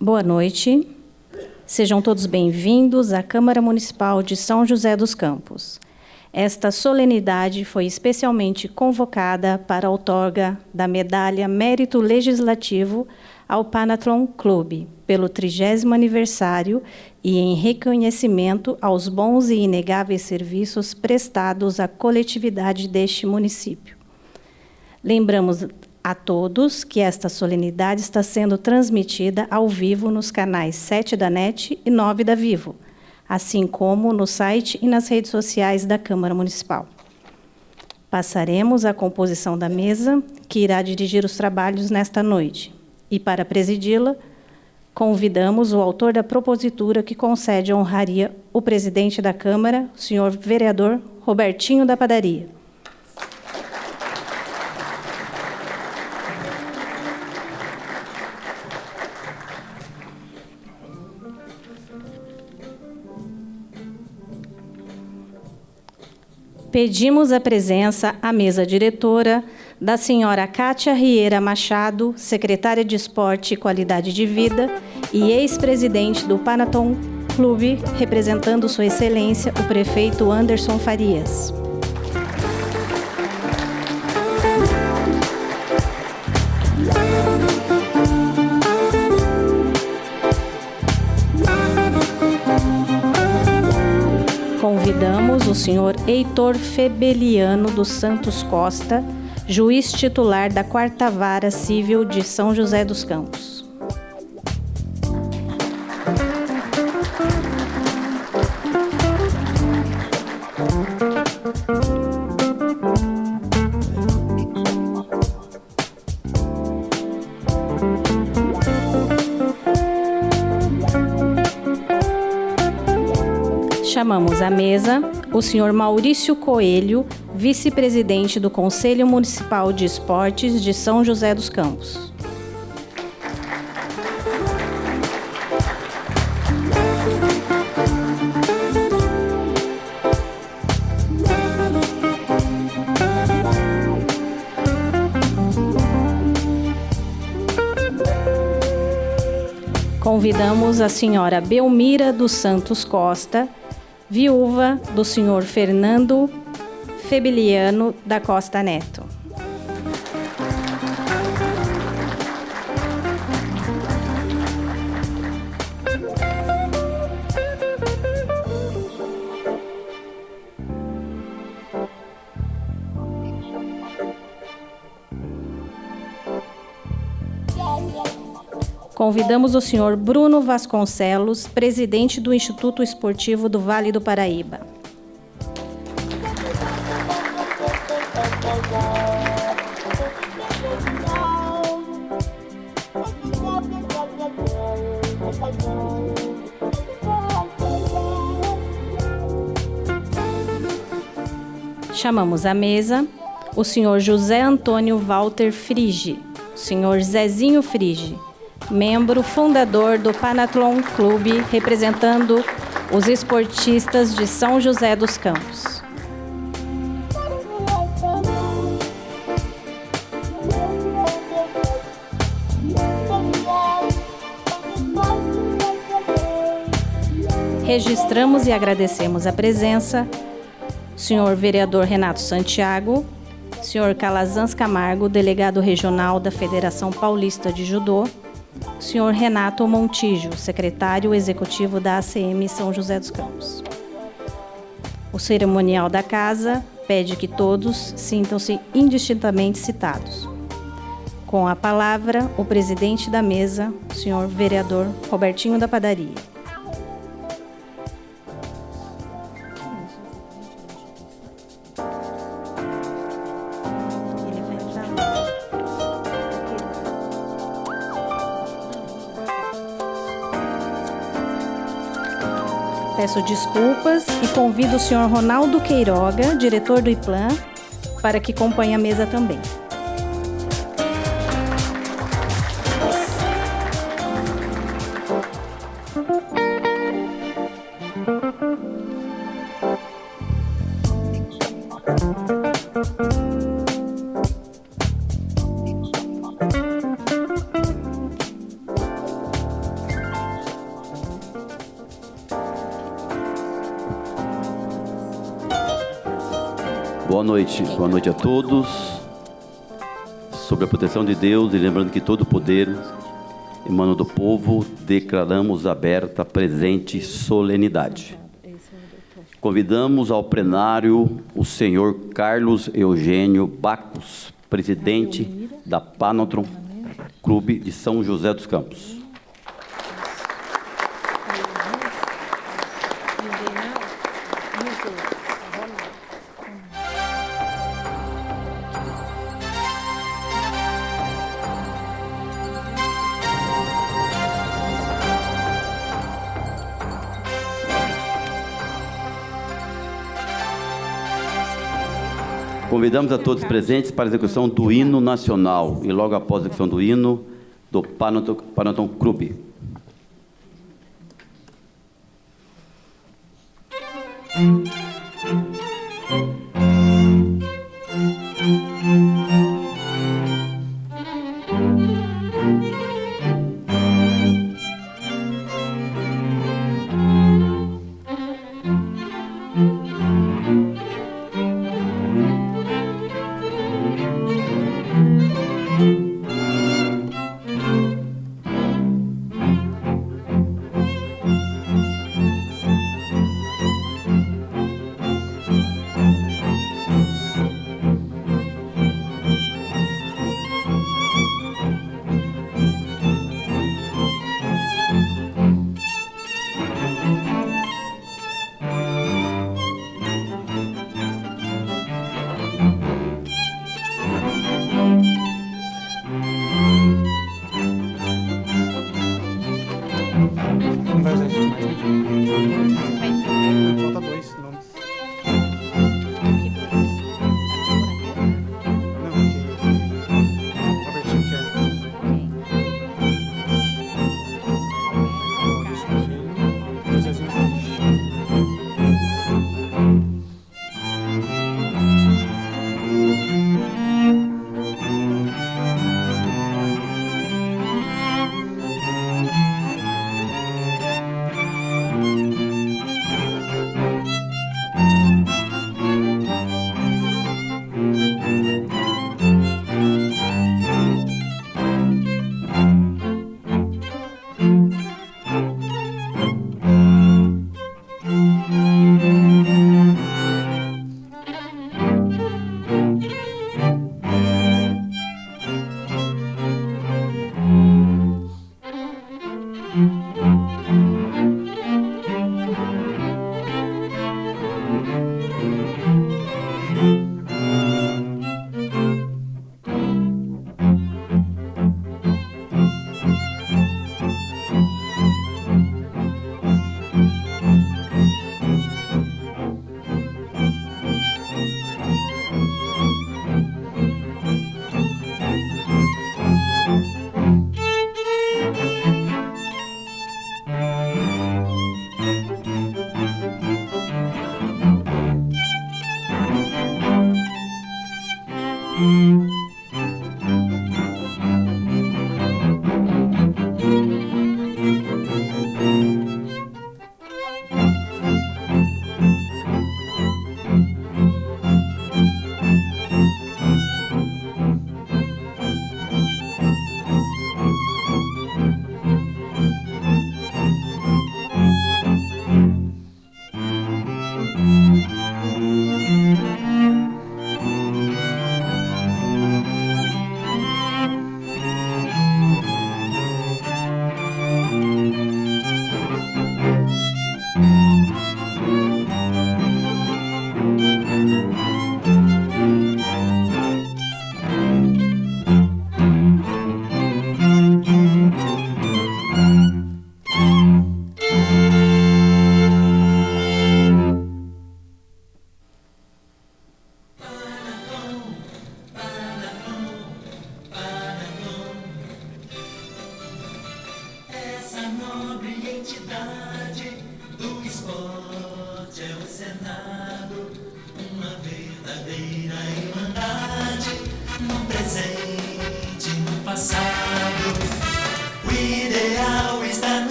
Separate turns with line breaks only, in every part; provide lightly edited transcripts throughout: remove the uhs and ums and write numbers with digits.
Boa noite. Sejam todos bem-vindos à Câmara Municipal de São José dos Campos. Esta solenidade foi especialmente convocada para a outorga da Medalha Mérito Legislativo ao Panathlon Clube, pelo 30º aniversário e em reconhecimento aos bons e inegáveis serviços prestados à coletividade deste município. Lembramos a todos que esta solenidade está sendo transmitida ao vivo nos canais 7 da NET e 9 da Vivo, assim como no site e nas redes sociais da Câmara Municipal. Passaremos à composição da mesa, que irá dirigir os trabalhos nesta noite. E, para presidi-la, convidamos o autor da propositura que concede a honraria, o presidente da Câmara, o senhor vereador Robertinho da Padaria. Pedimos a presença à mesa diretora da senhora Cátia Rieira Machado, secretária de Esporte e Qualidade de Vida e ex-presidente do Panathlon Clube, representando Sua Excelência, o prefeito Anderson Farias. Convidamos o senhor Heitor Febeliano dos Santos Costa, juiz titular da 4ª Vara Civil de São José dos Campos. Chamamos à mesa o senhor Maurício Coelho, vice-presidente do Conselho Municipal de Esportes de São José dos Campos. Convidamos a senhora Belmira dos Santos Costa, viúva do senhor Fernando Febeliano da Costa Neto. Convidamos o senhor Bruno Vasconcelos, presidente do Instituto Esportivo do Vale do Paraíba. Chamamos à mesa o senhor José Antônio Walter Frige, o senhor Zezinho Frige, membro fundador do Panathlon Clube, representando os esportistas de São José dos Campos. Registramos e agradecemos a presença do senhor vereador Renato Santiago, senhor Calazans Camargo, delegado regional da Federação Paulista de Judô, senhor Renato Montijo, secretário executivo da ACM São José dos Campos. O cerimonial da casa pede que todos sintam-se indistintamente citados. Com a palavra, o presidente da mesa, o senhor vereador Robertinho da Padaria. Peço desculpas e convido o senhor Ronaldo Queiroga, diretor do IPLAN, para que acompanhe a mesa também.
Boa noite a todos. Sob a proteção de Deus e lembrando que todo o poder emana do povo, declaramos aberta a presente solenidade. Convidamos ao plenário o senhor Carlos Eugênio Bacos, presidente da Panotron Clube de São José dos Campos. Convidamos a todos presentes para a execução do hino nacional e logo após a execução do hino do Panotron Clube.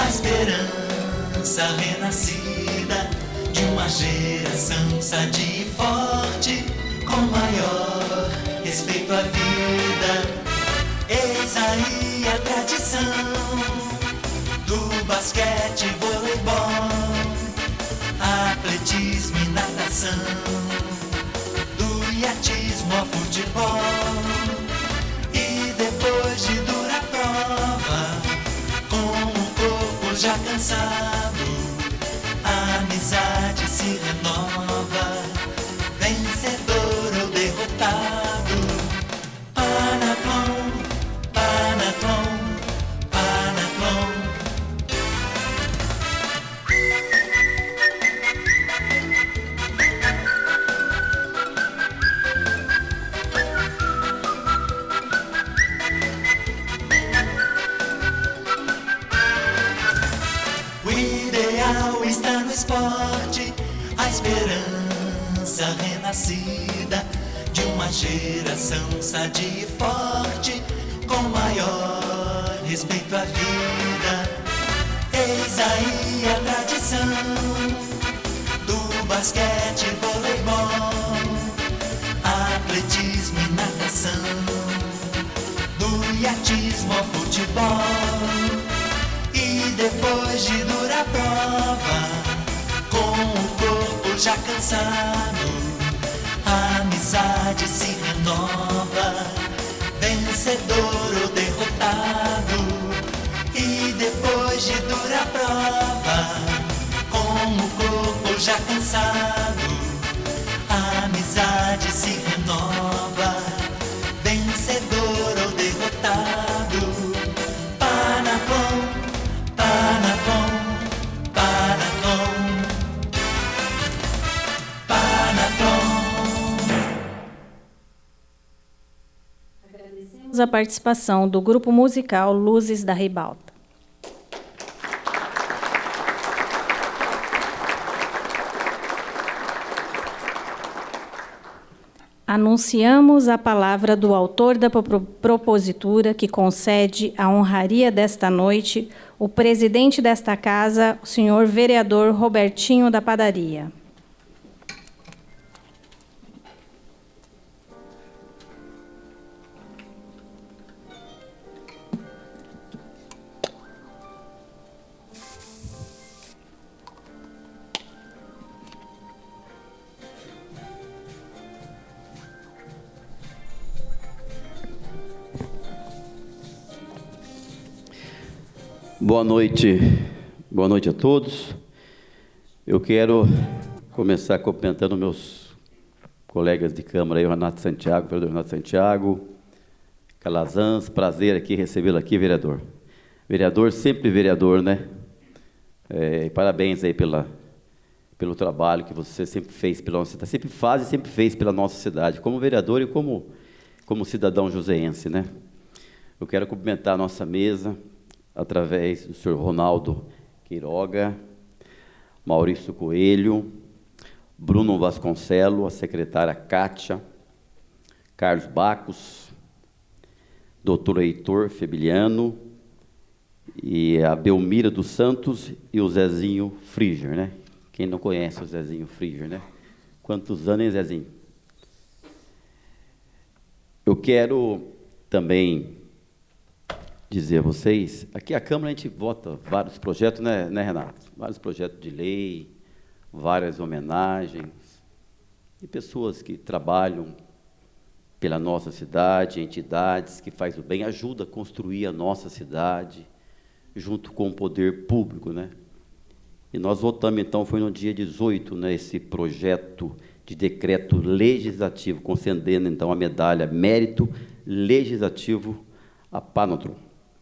esperança renascida de uma uma geração sadia e forte, com maior respeito à vida. Eis aí a tradição do basquete e voleibol, atletismo e natação, do iatismo ao futebol. E depois de dura prova, com o corpo já cansado, a amizade se renova, vencedor ou derrotado. Panathlon, Panathlon, Panathlon. O ideal está no esporte, a esperança renascida de uma geração sadia e forte, com maior respeito à vida. Eis aí a tradição do basquete e voleibol, atletismo e natação, do iatismo ao futebol. E depois de dura prova, com o corpo já cansado, a amizade se renova, vencedor ou derrotado. E depois de dura prova, com o corpo já cansado, a amizade se renova, vencedor ou derrotado. Panathlon, Panathlon, Panathlon, Panathlon.
Agradecemos a participação do grupo musical Luzes da Ribalta. Anunciamos a palavra do autor da propositura que concede a honraria desta noite, o presidente desta casa, o senhor vereador Robertinho da Padaria.
Boa noite a todos. Eu quero começar cumprimentando meus colegas de Câmara, aí, o Renato Santiago, o vereador Renato Santiago, Calazans, prazer aqui recebê-lo aqui, vereador. Vereador, sempre vereador, né? E parabéns aí pelo trabalho que você sempre fez pela nossa cidade, sempre faz e sempre fez pela nossa cidade, como vereador e como cidadão joseense, né? Eu quero cumprimentar a nossa mesa, através do senhor Ronaldo Quiroga, Maurício Coelho, Bruno Vasconcelos, a secretária Kátia, Carlos Bacos, doutor Heitor Febiliano, e a Belmira dos Santos e o Zezinho Friger, né? Quem não conhece o Zezinho Friger, né? Quantos anos, hein, Zezinho? Eu quero também dizer a vocês, aqui a Câmara a gente vota vários projetos, né, Renato? Vários projetos de lei, várias homenagens, e pessoas que trabalham pela nossa cidade, entidades que fazem o bem, ajudam a construir a nossa cidade, junto com o poder público, né? E nós votamos, então, foi no dia 18, né, esse projeto de decreto legislativo, concedendo, então, a medalha Mérito Legislativo a Panathlon,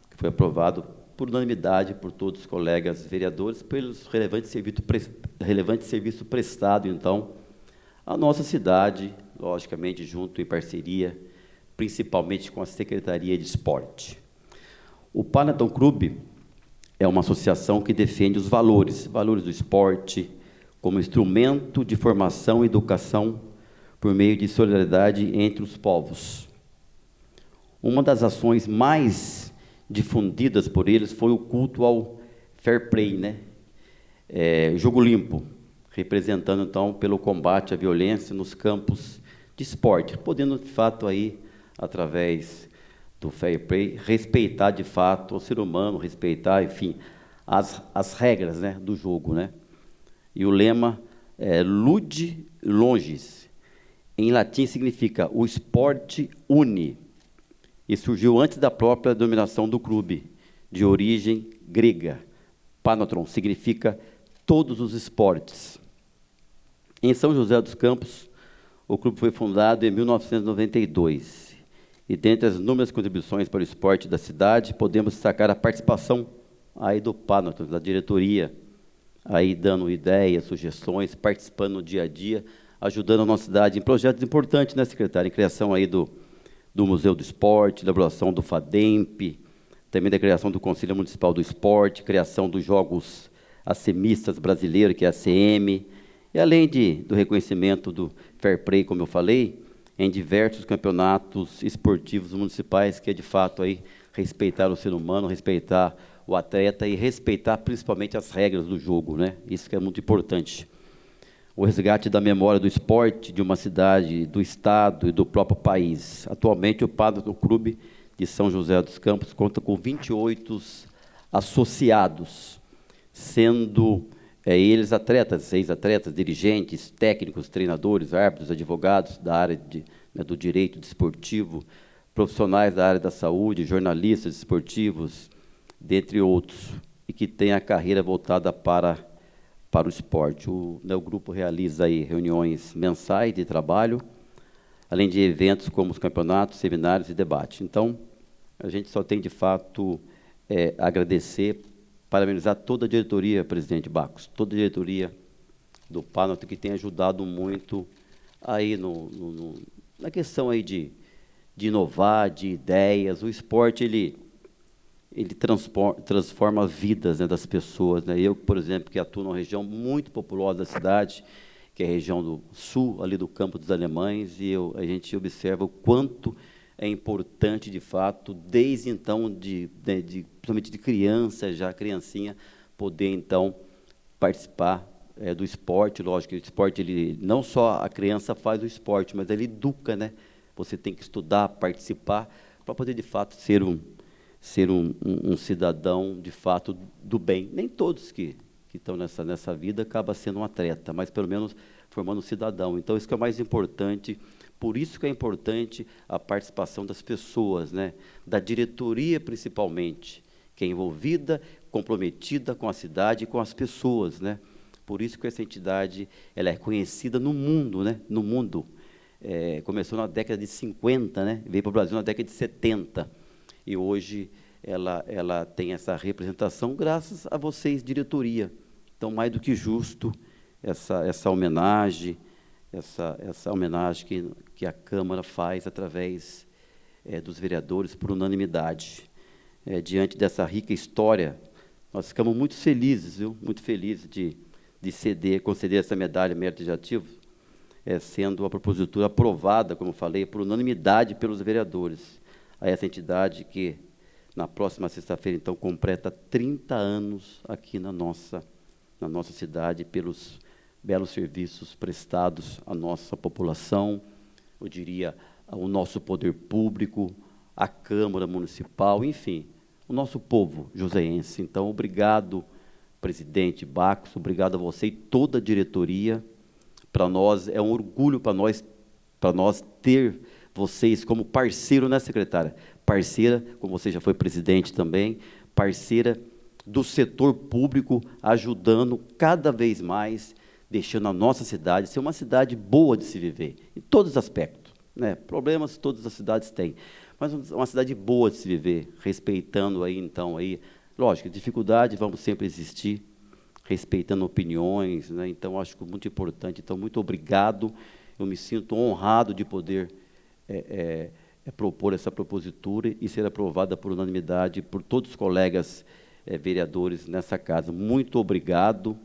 que foi aprovado por unanimidade por todos os colegas vereadores, pelos relevantes serviço prestado, então, à nossa cidade, logicamente, junto em parceria, principalmente com a Secretaria de Esporte. O Panathlon Clube é uma associação que defende os valores do esporte, como instrumento de formação e educação por meio de solidariedade entre os povos. Uma das ações mais difundidas por eles foi o culto ao fair play, né? Jogo limpo, representando, então, pelo combate à violência nos campos de esporte, podendo, de fato, aí, através do fair play, respeitar, de fato, o ser humano, respeitar, enfim, as regras, né, do jogo, né? E o lema é Ludi Longis. Em latim significa o esporte une, e surgiu antes da própria denominação do clube, de origem grega. Panatron significa todos os esportes. Em São José dos Campos, o clube foi fundado em 1992. E dentre as inúmeras contribuições para o esporte da cidade, podemos destacar a participação aí do Panatron, da diretoria, aí dando ideias, sugestões, participando no dia a dia, ajudando a nossa cidade em projetos importantes, né, secretário? Em criação aí do Museu do Esporte, elaboração do FADEMP, também da criação do Conselho Municipal do Esporte, criação dos Jogos Acemistas Brasileiros, que é a ACM, e além do reconhecimento do Fair Play, como eu falei, em diversos campeonatos esportivos municipais, que é, de fato, aí, respeitar o ser humano, respeitar o atleta e respeitar, principalmente, as regras do jogo, né? Isso que é muito importante. O resgate da memória do esporte de uma cidade, do estado e do próprio país. Atualmente, o Panatron Clube de São José dos Campos conta com 28 associados, sendo eles atletas, ex-atletas, dirigentes, técnicos, treinadores, árbitros, advogados da área do direito desportivo, profissionais da área da saúde, jornalistas esportivos, dentre outros, e que têm a carreira voltada para o esporte. O grupo realiza aí reuniões mensais de trabalho, além de eventos como os campeonatos, seminários e debates. Então, a gente só tem, de fato, agradecer, parabenizar toda a diretoria, presidente Bacos, toda a diretoria do Panatron, que tem ajudado muito aí na questão aí de inovar, de ideias. O esporte, ele transforma vidas, né, das pessoas, né? Eu, por exemplo, que atuo numa região muito populosa da cidade, que é a região do sul, ali do Campo dos Alemães, e a gente observa o quanto é importante, de fato, desde então, principalmente de criança, já criancinha, poder, então, participar do esporte. Lógico que o esporte, não só a criança faz o esporte, mas ele educa, né? Você tem que estudar, participar, para poder, de fato, ser um cidadão, de fato, do bem. Nem todos que estão nessa vida acabam sendo um atleta, mas, pelo menos, formando um cidadão. Então, isso que é o mais importante. Por isso que é importante a participação das pessoas, né? Da diretoria, principalmente, que é envolvida, comprometida com a cidade e com as pessoas, né? Por isso que essa entidade ela é conhecida no mundo, né? No mundo. Começou na década de 50, né? Veio para o Brasil na década de 70. E hoje ela tem essa representação graças a vocês, diretoria. Então, mais do que justo essa homenagem, essa homenagem que a Câmara faz através dos vereadores por unanimidade. Diante dessa rica história, nós ficamos muito felizes, viu? Muito felizes de conceder essa medalha mérito legislativo, sendo a propositura aprovada, como falei, por unanimidade pelos vereadores. A essa entidade que, na próxima sexta-feira, então, completa 30 anos aqui na nossa cidade, pelos belos serviços prestados à nossa população, eu diria, ao nosso poder público, à Câmara Municipal, enfim, o nosso povo joseense. Então, obrigado, presidente Bacos, obrigado a você e toda a diretoria. Para nós, é um orgulho para nós ter vocês como parceiro, né, secretária? Parceira, como você já foi presidente também, parceira do setor público, ajudando cada vez mais, deixando a nossa cidade ser uma cidade boa de se viver, em todos os aspectos, né? Problemas todas as cidades têm, mas uma cidade boa de se viver, respeitando aí, então, lógico, dificuldade vamos sempre existir, respeitando opiniões, né? Então, acho que é muito importante. Então, muito obrigado, eu me sinto honrado de poder propor essa propositura e ser aprovada por unanimidade por todos os colegas vereadores nessa casa. Muito obrigado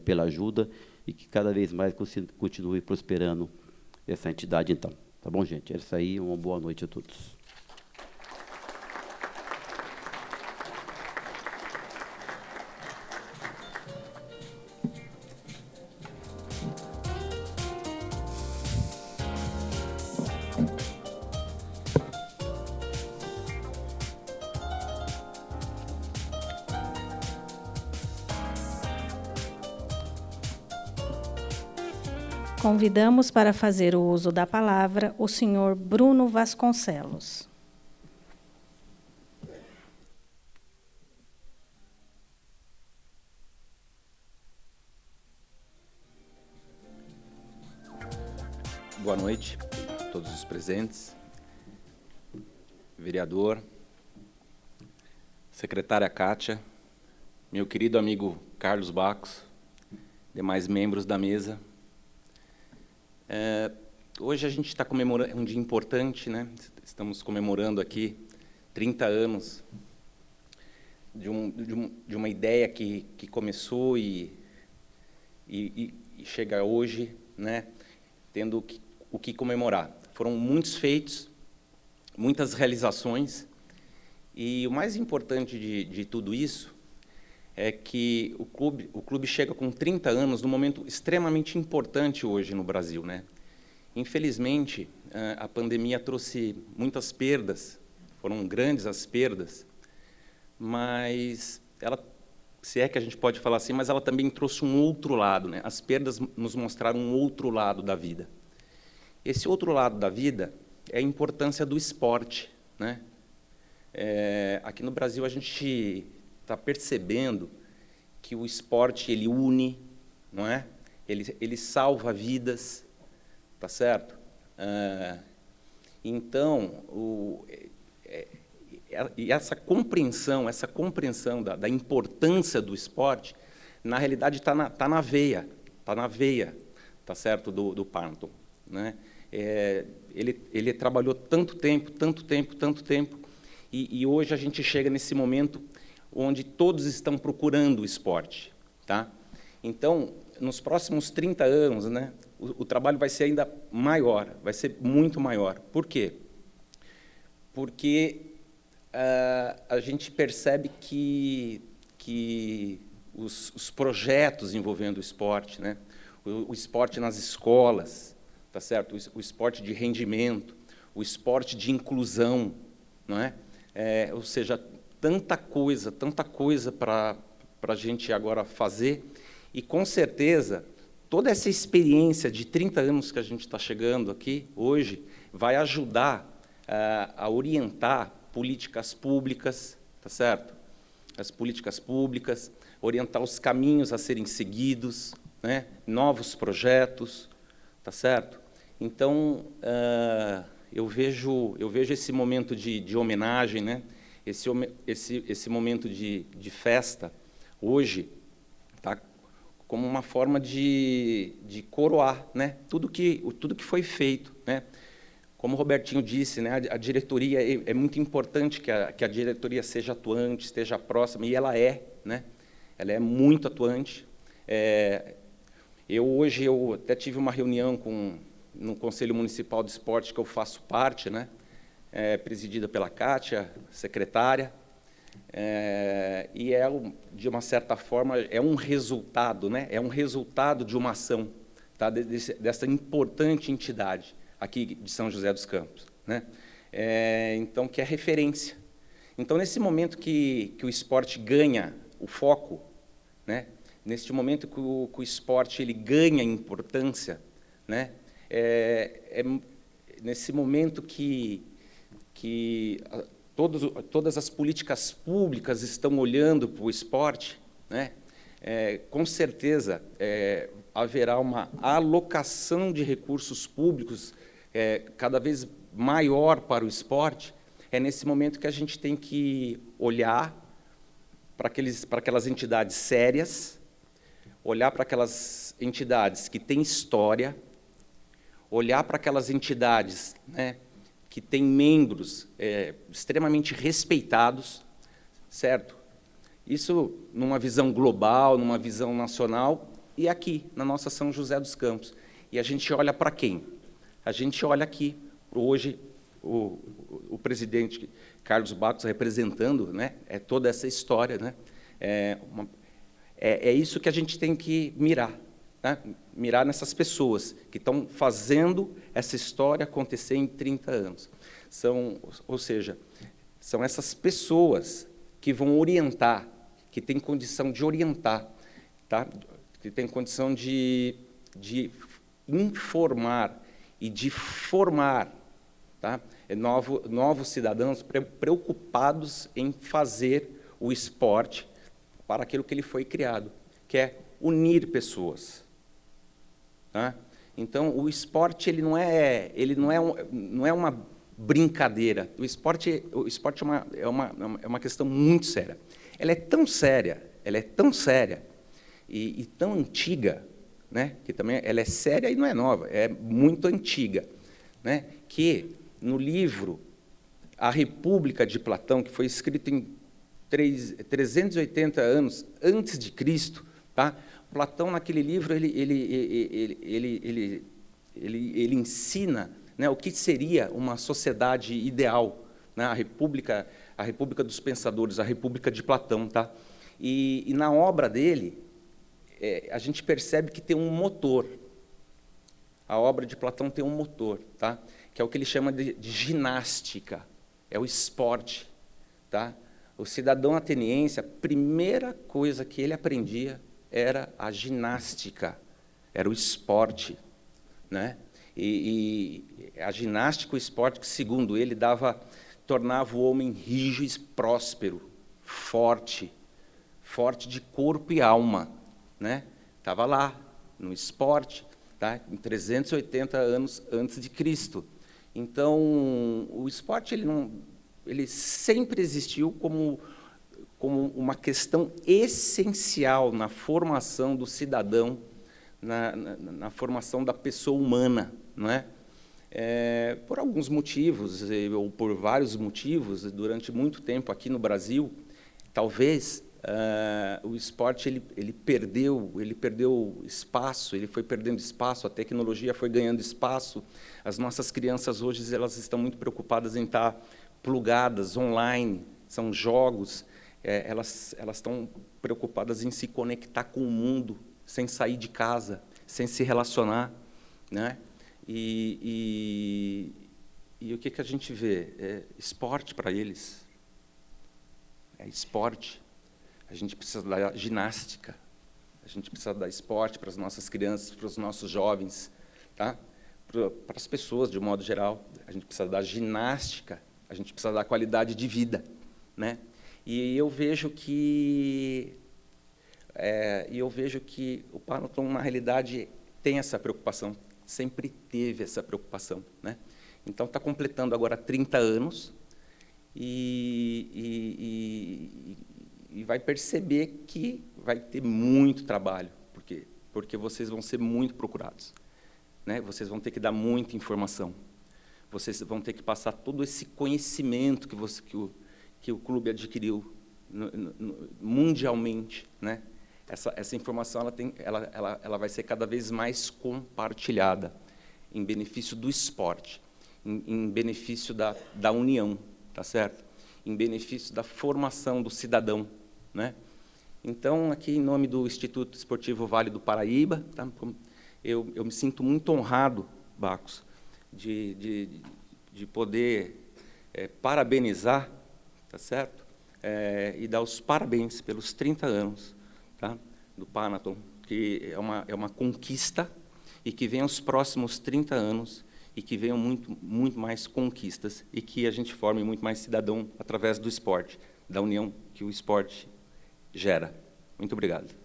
pela ajuda e que cada vez mais continue prosperando essa entidade, então. Tá bom, gente? É isso aí. Uma boa noite a todos.
Convidamos para fazer o uso da palavra o senhor Bruno Vasconcelos.
Boa noite a todos os presentes, vereador, secretária Kátia, meu querido amigo Carlos Bacos, demais membros da mesa. Hoje a gente está comemorando um dia importante, né? Estamos comemorando aqui 30 anos de uma ideia que começou e chega hoje, né? Tendo o que comemorar. Foram muitos feitos, muitas realizações, e o mais importante de tudo isso é que o clube chega com 30 anos num momento extremamente importante hoje no Brasil, né? Infelizmente, a pandemia trouxe muitas perdas, foram grandes as perdas, mas ela, se é que a gente pode falar assim, mas ela também trouxe um outro lado, né? As perdas nos mostraram um outro lado da vida. Esse outro lado da vida é a importância do esporte, né? Aqui no Brasil a gente está percebendo que o esporte ele une, não é? Ele salva vidas, tá certo? Então, e essa compreensão da importância do esporte, na realidade está na veia, tá certo, do Parnton, né? Ele trabalhou tanto tempo, e hoje a gente chega nesse momento onde todos estão procurando o esporte, tá? Então, nos próximos 30 anos, né, o trabalho vai ser ainda maior, vai ser muito maior. Por quê? Porque a gente percebe que os projetos envolvendo o esporte, né, o esporte nas escolas, tá certo? O esporte de rendimento, o esporte de inclusão, não é? Ou seja, tanta coisa para a gente agora fazer, e com certeza toda essa experiência de 30 anos que a gente está chegando aqui hoje vai ajudar a orientar políticas públicas, tá certo? As políticas públicas, orientar os caminhos a serem seguidos, né? Novos projetos, tá certo? Então, eu vejo esse momento de homenagem, né? Esse momento de festa, hoje, tá? Como uma forma de coroar, né? Tudo que foi feito, né? Como o Robertinho disse, né? A diretoria, é muito importante que a diretoria seja atuante, esteja próxima, e ela é, né? Ela é muito atuante. Hoje eu até tive uma reunião no Conselho Municipal de Esporte, que eu faço parte, né? Presidida pela Kátia, secretária, e de uma certa forma, é um resultado, né? É um resultado de uma ação, tá? Dessa importante entidade aqui de São José dos Campos, né? Então, que é referência. Então, nesse momento que o esporte ganha o foco, né? Neste momento que o esporte ele ganha importância, né? Nesse momento que todas as políticas públicas estão olhando para o esporte, né? Com certeza haverá uma alocação de recursos públicos cada vez maior para o esporte. É nesse momento que a gente tem que olhar para aquelas entidades sérias, olhar para aquelas entidades que têm história, olhar para aquelas entidades, né, que têm membros extremamente respeitados, certo? Isso numa visão global, numa visão nacional, e aqui, na nossa São José dos Campos. E a gente olha para quem? A gente olha aqui, hoje, o presidente Carlos Bacos representando, né, toda essa história, né? É isso que a gente tem que mirar, né? Mirar nessas pessoas que estão fazendo essa história acontecer em 30 anos. Ou seja, são essas pessoas que vão orientar, que têm condição de orientar, tá? Que têm condição de informar e de formar, tá? Novos cidadãos preocupados em fazer o esporte para aquilo que ele foi criado, que é unir pessoas. Tá? Então, o esporte ele não é uma brincadeira. O esporte é uma questão muito séria. Ela é tão séria e tão antiga, né? Que também ela é séria e não é nova, é muito antiga, né? Que no livro A República de Platão, que foi escrito em 380 anos antes de Cristo, tá? Platão, naquele livro, ele ensina, né, o que seria uma sociedade ideal, né? A República dos Pensadores, a República de Platão. Tá? E na obra dele, a gente percebe que tem um motor. A obra de Platão tem um motor, tá? Que é o que ele chama de ginástica, é o esporte. Tá? O cidadão ateniense, a primeira coisa que ele aprendia era a ginástica, era o esporte, né? E a ginástica, o esporte, que segundo ele tornava o homem rijo e próspero, forte de corpo e alma, né? Estava lá no esporte, tá? Em 380 anos antes de Cristo. Então, o esporte ele sempre existiu como uma questão essencial na formação do cidadão, na formação da pessoa humana, não é? Por alguns motivos, ou por vários motivos, durante muito tempo aqui no Brasil, talvez o esporte ele perdeu espaço, ele foi perdendo espaço, a tecnologia foi ganhando espaço. As nossas crianças hoje elas estão muito preocupadas em estar plugadas online, são jogos. Elas estão preocupadas em se conectar com o mundo, sem sair de casa, sem se relacionar, né? E o que a gente vê? Esporte para eles. É esporte. A gente precisa dar ginástica. A gente precisa dar esporte para as nossas crianças, para os nossos jovens, tá? Para as pessoas, de um modo geral. A gente precisa dar ginástica. A gente precisa dar qualidade de vida, né? E eu vejo que o Panathlon, na realidade, tem essa preocupação, sempre teve essa preocupação, né? Então, está completando agora 30 anos e vai perceber que vai ter muito trabalho, porque vocês vão ser muito procurados, né? Vocês vão ter que dar muita informação, vocês vão ter que passar todo esse conhecimento que o clube adquiriu mundialmente, né? Essa informação ela vai ser cada vez mais compartilhada em benefício do esporte, em benefício da união, tá certo? Em benefício da formação do cidadão, né? Então, aqui em nome do Instituto Esportivo Vale do Paraíba, tá? Eu me sinto muito honrado, Bacos, de poder parabenizar, tá certo? E dar os parabéns pelos 30 anos, tá? Do Panathlon, que é uma conquista, e que venham os próximos 30 anos, e que venham muito mais conquistas, e que a gente forme muito mais cidadão através do esporte, da união que o esporte gera. Muito obrigado.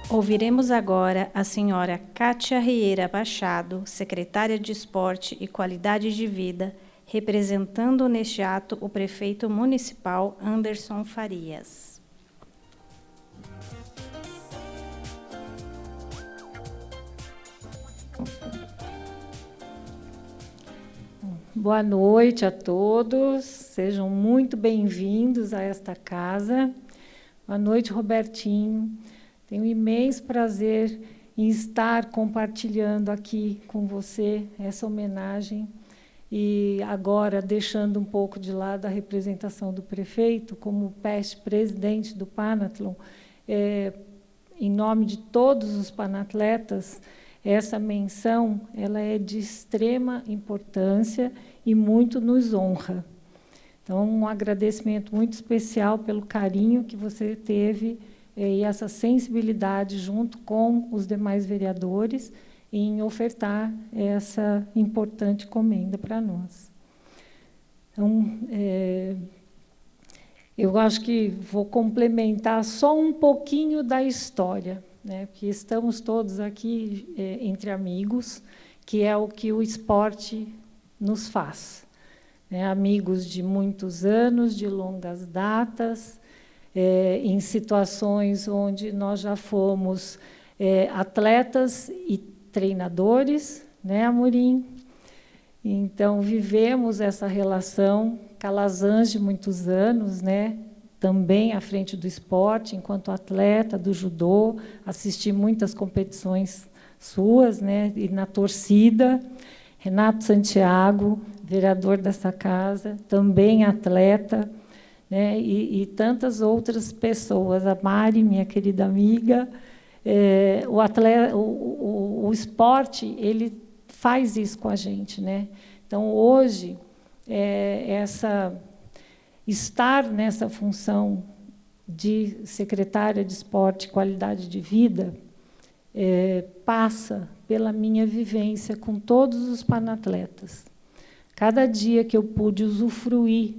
Ouviremos agora a senhora Kátia Rieira Machado, secretária de Esporte e Qualidade de Vida, representando neste ato o prefeito municipal Anderson Farias.
Boa noite a todos, sejam muito bem-vindos a esta casa. Boa noite, Robertinho. Tenho um imenso prazer em estar compartilhando aqui com você essa homenagem e agora deixando um pouco de lado a representação do prefeito como presidente do Panathlon, em nome de todos os panatletas, essa menção ela é de extrema importância e muito nos honra. Então, um agradecimento muito especial pelo carinho que você teve e essa sensibilidade junto com os demais vereadores em ofertar essa importante comenda para nós. Então, eu acho que vou complementar só um pouquinho da história, né? Porque estamos todos aqui entre amigos, que é o que o esporte nos faz. Amigos de muitos anos, de longas datas, em situações onde nós já fomos atletas e treinadores, né, Amorim? Então, vivemos essa relação, Calazans de muitos anos, né, também à frente do esporte, enquanto atleta do judô, assisti muitas competições suas, né, e na torcida. Renato Santiago, vereador dessa casa, também atleta, né, e tantas outras pessoas. A Mari, minha querida amiga. O esporte ele faz isso com a gente, né? Então, hoje, estar nessa função de secretária de Esporte e Qualidade de Vida passa pela minha vivência com todos os panatletas. Cada dia que eu pude usufruir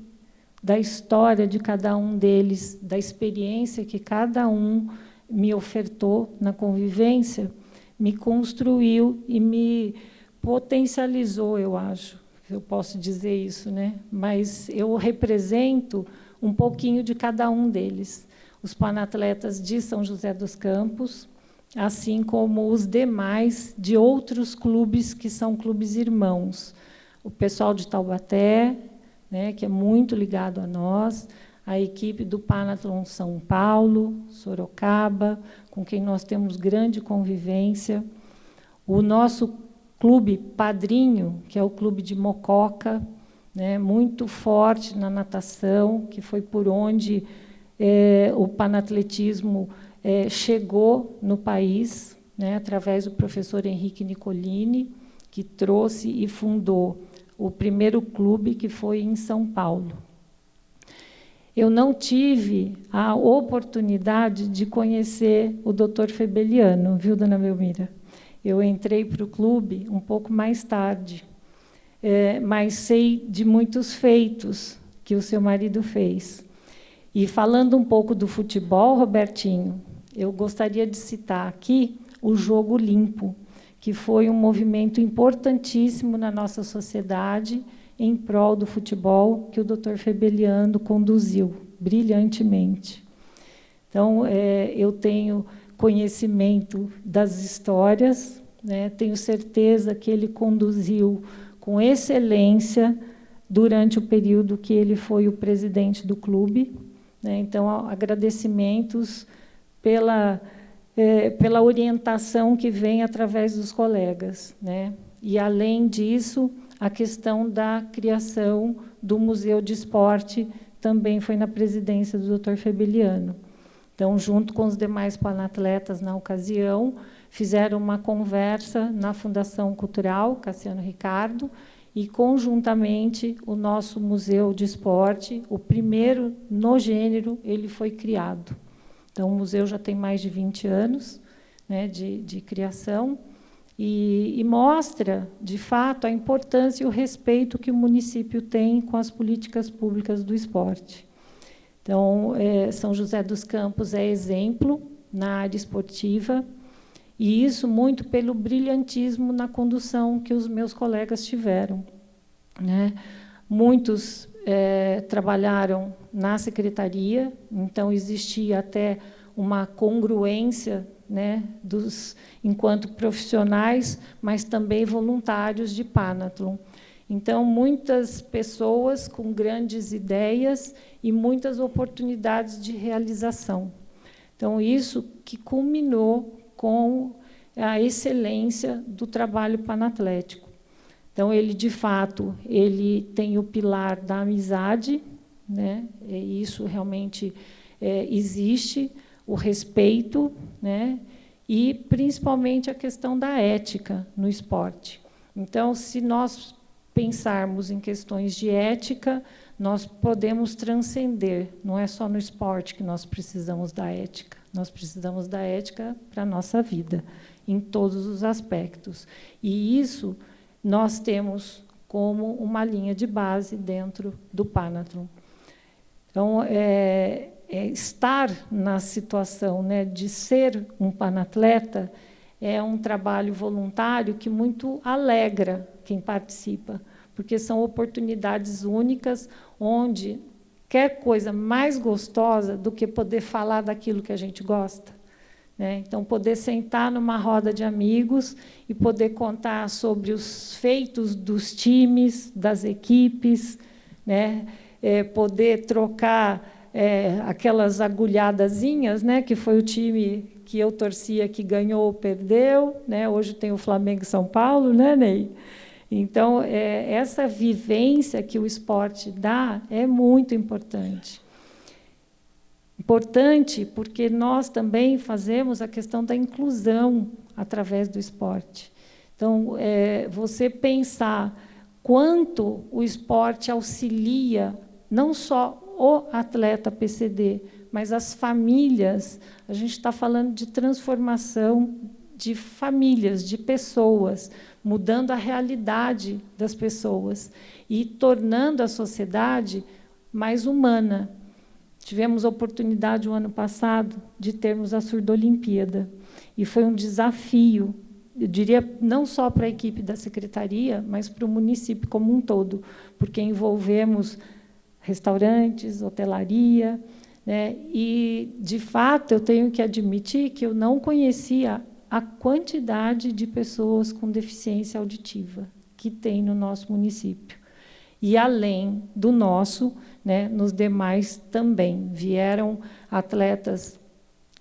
da história de cada um deles, da experiência que cada um me ofertou na convivência, me construiu e me potencializou, eu acho. Eu posso dizer isso, né? Mas eu represento um pouquinho de cada um deles. Os panatletas de São José dos Campos, assim como os demais de outros clubes que são clubes irmãos. O pessoal de Taubaté, né, que é muito ligado a nós, a equipe do Panatlon São Paulo, Sorocaba, com quem nós temos grande convivência, o nosso clube padrinho, que é o clube de Mococa, né, muito forte na natação, que foi por onde o panatletismo chegou no país, né, através do professor Henrique Nicolini, que trouxe e fundou o primeiro clube, que foi em São Paulo. Eu não tive a oportunidade de conhecer o Dr. Febeliano, viu, dona Belmira? Eu entrei para o clube um pouco mais tarde, mas sei de muitos feitos que o seu marido fez. E falando um pouco do futebol, Robertinho, eu gostaria de citar aqui o Jogo Limpo, que foi um movimento importantíssimo na nossa sociedade em prol do futebol, que o Dr. Febeliano conduziu brilhantemente. Então, eu tenho conhecimento das histórias, né? Tenho certeza que ele conduziu com excelência durante o período que ele foi o presidente do clube, né? Então, agradecimentos pela orientação que vem através dos colegas, né? E, além disso, a questão da criação do Museu de Esporte também foi na presidência do Dr. Febeliano. Então, junto com os demais panatletas na ocasião, fizeram uma conversa na Fundação Cultural Cassiano Ricardo e, conjuntamente, o nosso Museu de Esporte, o primeiro no gênero, ele foi criado. Então, o museu já tem mais de 20 anos, né, de criação, e mostra, de fato, a importância e o respeito que o município tem com as políticas públicas do esporte. Então, São José dos Campos é exemplo na área esportiva, e isso muito pelo brilhantismo na condução que os meus colegas tiveram, né? Muitos trabalharam na secretaria, então existia até uma congruência, né, enquanto profissionais, mas também voluntários de Panatlon. Então, muitas pessoas com grandes ideias e muitas oportunidades de realização. Então, isso que culminou com a excelência do trabalho panatlético. Então, ele, de fato, ele tem o pilar da amizade, né? E isso realmente existe. o respeito, né, e, principalmente, a questão da ética no esporte. Então, se nós pensarmos em questões de ética, nós podemos transcender. Não é só no esporte que nós precisamos da ética. Nós precisamos da ética para a nossa vida, em todos os aspectos. E isso nós temos como uma linha de base dentro do Panatlon. Então, estar na situação, né, de ser um panatleta é um trabalho voluntário que muito alegra quem participa, porque são oportunidades únicas onde quer coisa mais gostosa do que poder falar daquilo que a gente gosta, né? Então, poder sentar numa roda de amigos e poder contar sobre os feitos dos times, das equipes, né? Poder trocar aquelas agulhadazinhas, né? Que foi o time que eu torcia que ganhou ou perdeu, né? Hoje tem o Flamengo e São Paulo, né, Ney? Então, essa vivência que o esporte dá é muito importante. Importante porque nós também fazemos a questão da inclusão através do esporte. Então, você pensar quanto o esporte auxilia não só o atleta PCD, mas as famílias. A gente está falando de transformação de famílias, de pessoas, mudando a realidade das pessoas e tornando a sociedade mais humana. Tivemos a oportunidade, o ano passado, de termos a Surdolimpíada. E foi um desafio, eu diria, não só para a equipe da secretaria, mas para o município como um todo, porque envolvemos restaurantes, hotelaria, né? E, de fato, eu tenho que admitir que eu não conhecia a quantidade de pessoas com deficiência auditiva que tem no nosso município. E, além do nosso, né, nos demais também. Vieram atletas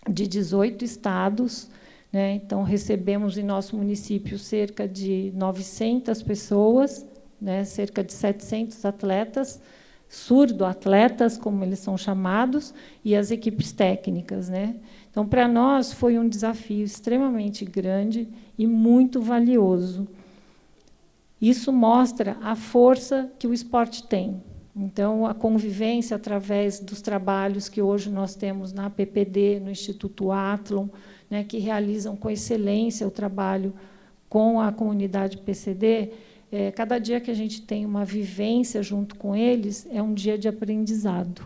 de 18 estados, né? Então, recebemos em nosso município cerca de 900 pessoas, né, cerca de 700 atletas, surdo-atletas, como eles são chamados, e as equipes técnicas, né? Então, para nós, foi um desafio extremamente grande e muito valioso. Isso mostra a força que o esporte tem. Então, a convivência através dos trabalhos que hoje nós temos na PPD, no Instituto Athlon, né, que realizam com excelência o trabalho com a comunidade PCD, cada dia que a gente tem uma vivência junto com eles, é um dia de aprendizado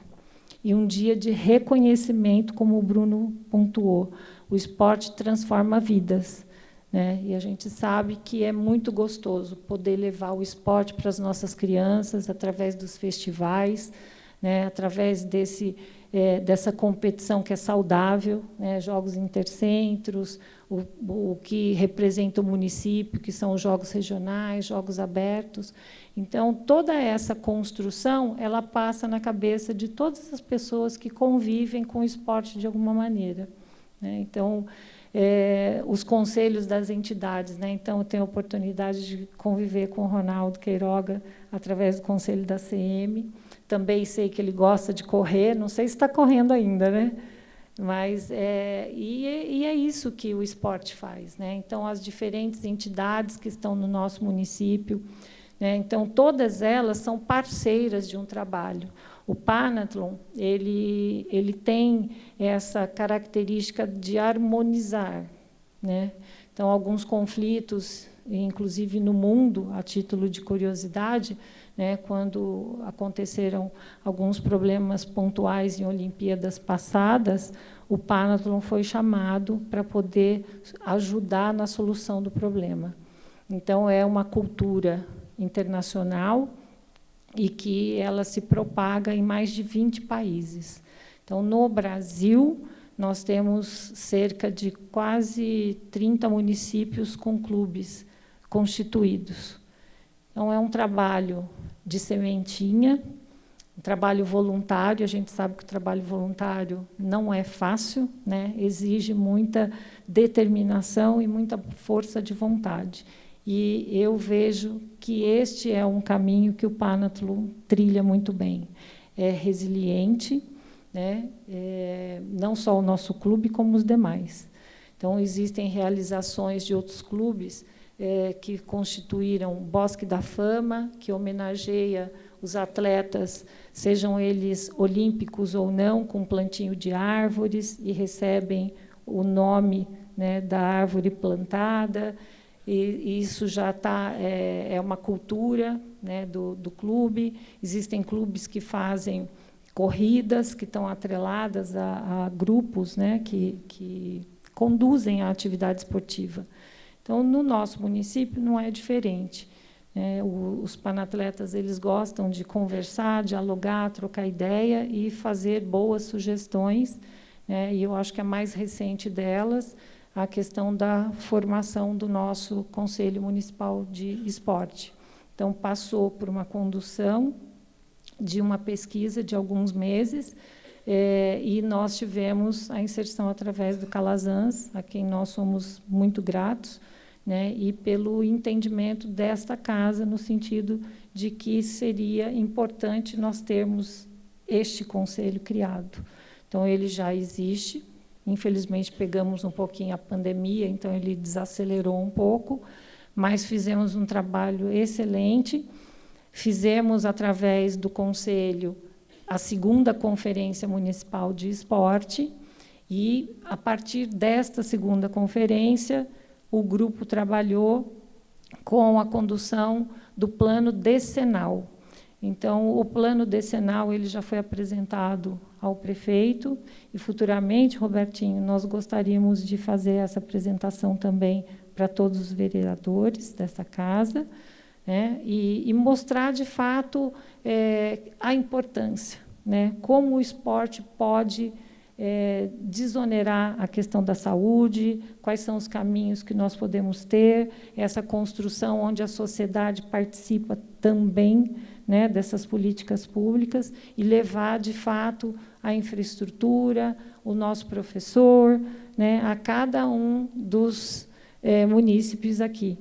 e um dia de reconhecimento, como o Bruno pontuou. O esporte transforma vidas, né? E a gente sabe que é muito gostoso poder levar o esporte para as nossas crianças através dos festivais, né? Através dessa competição que é saudável, né? Jogos intercentros, o que representa o município, que são os jogos regionais, jogos abertos. Então, toda essa construção, ela passa na cabeça de todas as pessoas que convivem com o esporte de alguma maneira, né? Então, os conselhos das entidades, né? Então, eu tenho a oportunidade de conviver com o Ronaldo Queiroga através do conselho da CM. Também sei que ele gosta de correr, não sei se está correndo ainda, né? Mas é isso que o esporte faz, né? Então, as diferentes entidades que estão no nosso município, né? Então, todas elas são parceiras de um trabalho. O Panatlon, ele tem essa característica de harmonizar, né? Então, alguns conflitos, inclusive no mundo, a título de curiosidade, né, quando aconteceram alguns problemas pontuais em Olimpíadas passadas, o Panatlon foi chamado para poder ajudar na solução do problema. Então, é uma cultura internacional e que ela se propaga em mais de 20 países. Então, no Brasil, nós temos cerca de quase 30 municípios com clubes constituídos. Então, é um trabalho de sementinha, um trabalho voluntário. A gente sabe que o trabalho voluntário não é fácil, né? Exige muita determinação e muita força de vontade. E eu vejo que este é um caminho que o Panatlon trilha muito bem. É resiliente, né? Não só o nosso clube, como os demais. Então, existem realizações de outros clubes que constituíram o Bosque da Fama, que homenageia os atletas, sejam eles olímpicos ou não, com plantio de árvores, e recebem o nome, né, da árvore plantada. E isso já é uma cultura, né, do clube. Existem clubes que fazem corridas, que estão atreladas a grupos, né, que conduzem a atividade esportiva. Então, no nosso município, não é diferente. Os panatletas, eles gostam de conversar, dialogar, trocar ideia e fazer boas sugestões, né? E eu acho que a mais recente delas, a questão da formação do nosso Conselho Municipal de Esporte. Então, passou por uma condução de uma pesquisa de alguns meses, e nós tivemos a inserção através do Calazans, a quem nós somos muito gratos, né, e pelo entendimento desta casa, no sentido de que seria importante nós termos este conselho criado. Então, ele já existe. Infelizmente, pegamos um pouquinho a pandemia, então ele desacelerou um pouco, mas fizemos um trabalho excelente. Fizemos, através do Conselho, a 2ª Conferência Municipal de Esporte, e, a partir desta 2ª conferência, o grupo trabalhou com a condução do plano decenal. Então, o plano decenal ele já foi apresentado ao prefeito, e, futuramente, Robertinho, nós gostaríamos de fazer essa apresentação também para todos os vereadores dessa casa, né, e mostrar, de fato, a importância, né, como o esporte pode desonerar a questão da saúde, quais são os caminhos que nós podemos ter, essa construção onde a sociedade participa também, né, dessas políticas públicas, e levar, de fato, a infraestrutura, o nosso professor, né, a cada um dos munícipes aqui.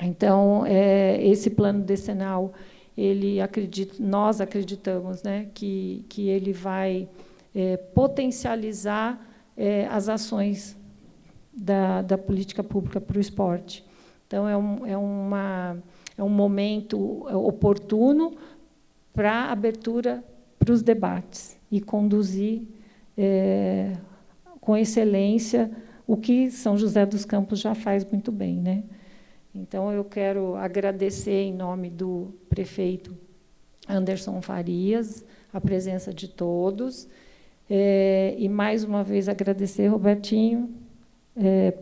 Então, esse plano decenal, nós acreditamos, né, que ele vai potencializar as ações da política pública para o esporte. Então, é um momento oportuno para a abertura para os debates e conduzir com excelência o que São José dos Campos já faz muito bem, né? Então, eu quero agradecer, em nome do prefeito Anderson Farias, a presença de todos, e, mais uma vez, agradecer, Robertinho,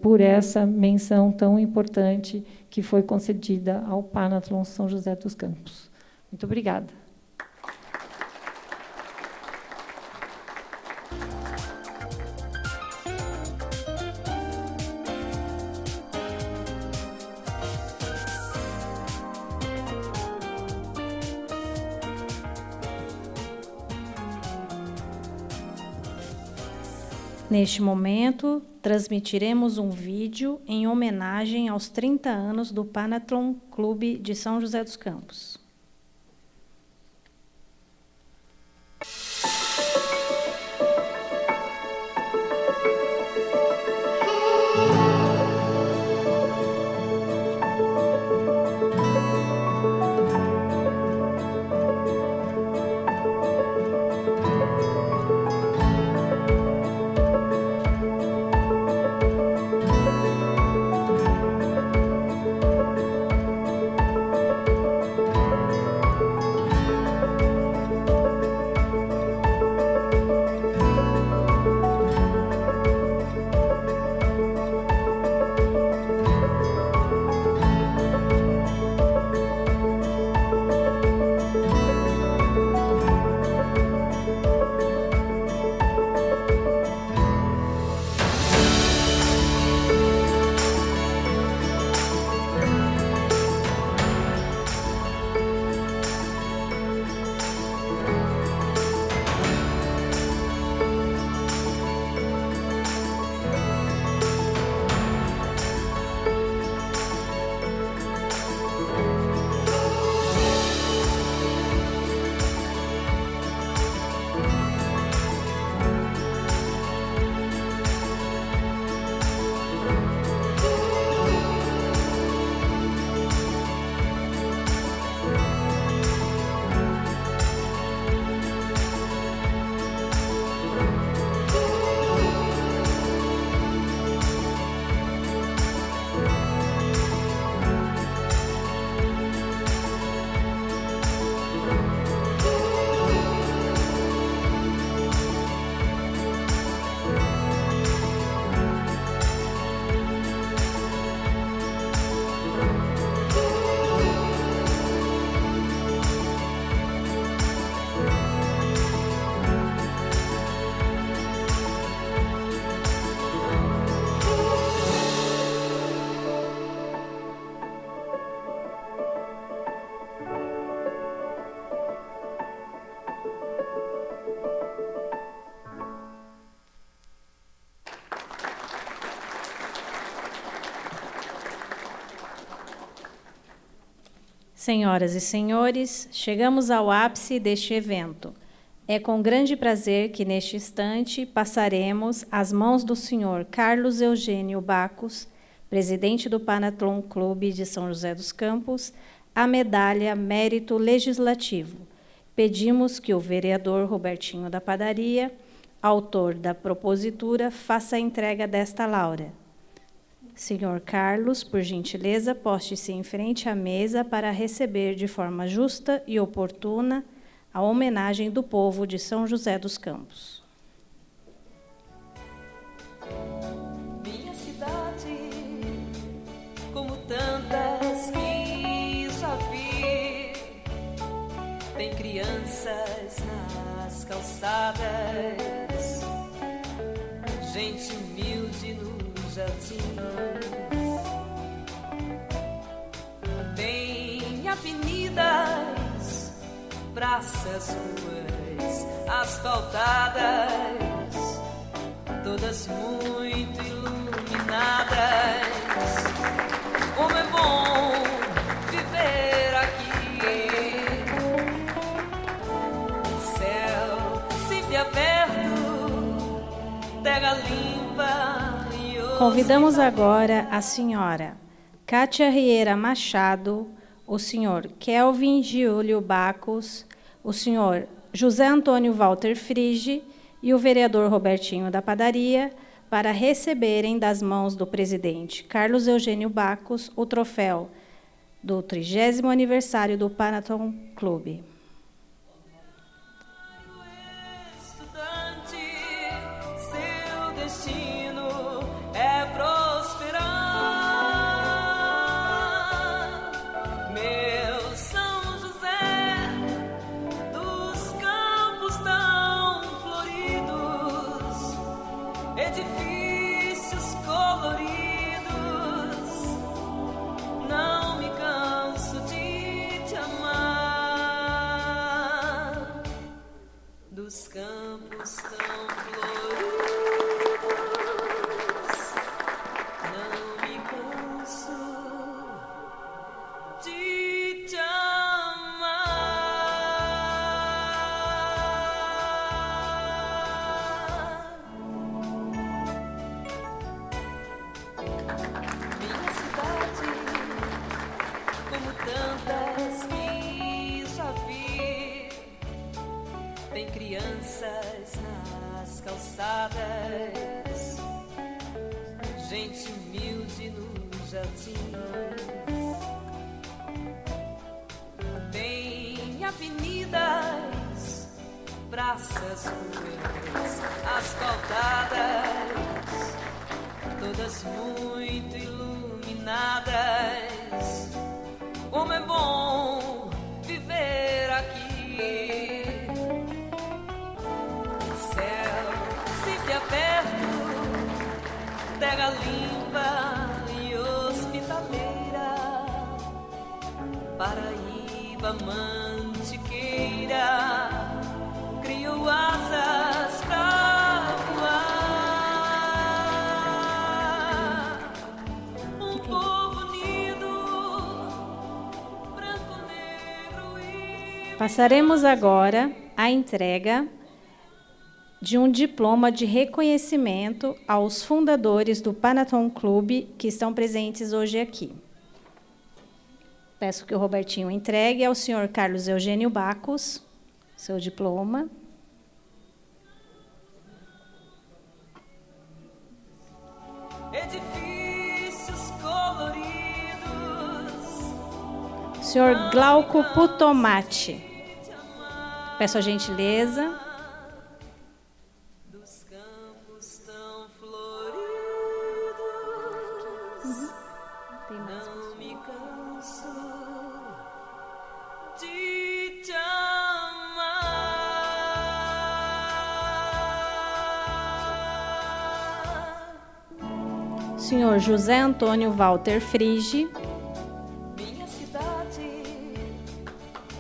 por essa menção tão importante que foi concedida ao Panatlon São José dos Campos. Muito obrigada.
Neste momento, transmitiremos um vídeo em homenagem aos 30 anos do Panatlon Clube de São José dos Campos. Senhoras e senhores, chegamos ao ápice deste evento. É com grande prazer que, neste instante, passaremos às mãos do senhor Carlos Eugênio Bacos, presidente do Panathlon Clube de São José dos Campos, a medalha Mérito Legislativo. Pedimos que o vereador Robertinho da Padaria, autor da propositura, faça a entrega desta laura. Senhor Carlos, por gentileza, poste-se em frente à mesa para receber de forma justa e oportuna a homenagem do povo de São José dos Campos.
Minha cidade, como tantas que já vi, tem crianças nas calçadas, gente humilde no jardim, tem avenidas, praças, ruas asfaltadas, todas muito iluminadas. Como é bom viver aqui, céu sempre aberto, terra limpa.
Convidamos agora a senhora Kátia Rieira Machado, o senhor Kelvin Giulio Bacos, o senhor José Antônio Walter Frige e o vereador Robertinho da Padaria para receberem das mãos do presidente Carlos Eugênio Bacos o troféu do 30º aniversário do Panathlon Clube.
Edifícios coloridos, não me canso de te amar. Dos campos tão floridos, não me canso de te amar. Tantas que já vi, tem crianças nas calçadas, gente humilde no jardim, tem avenidas, praças, ruas asfaltadas, todas muito iluminadas. Como é bom viver aqui, céu sempre aberto, terra limpa e hospitaleira, Paraíba mantiqueira, criou asas pra voar.
Passaremos agora à entrega de um diploma de reconhecimento aos fundadores do Panathlon Clube que estão presentes hoje aqui. Peço que o Robertinho entregue ao senhor Carlos Eugênio Bacos seu diploma.
Edifícios coloridos.
Senhor Glauco Putomati. Peço a gentileza.
Dos campos tão floridos, não me canso de te amar.
Senhor José Antônio Walter Frige.
Minha cidade,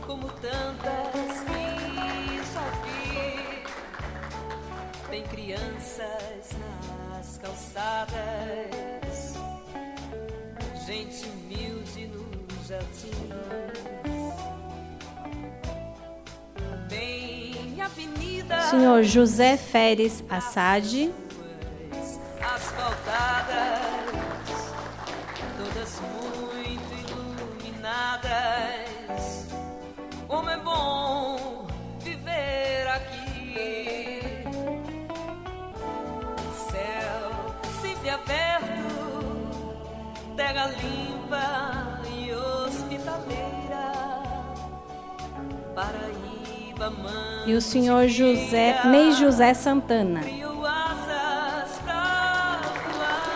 como tantas que já vi, tem crianças nas calçadas, gente humilde no jardim. Bem avenida,
Senhor José Feres Assad,
asfaltadas, todas muito iluminadas. Como é bom viver aqui. Céu sempre aberto, terra limpa e hospitaleira. Paraíba, mãe.
e o Senhor Ney José Santana.
Criou asas pra voar.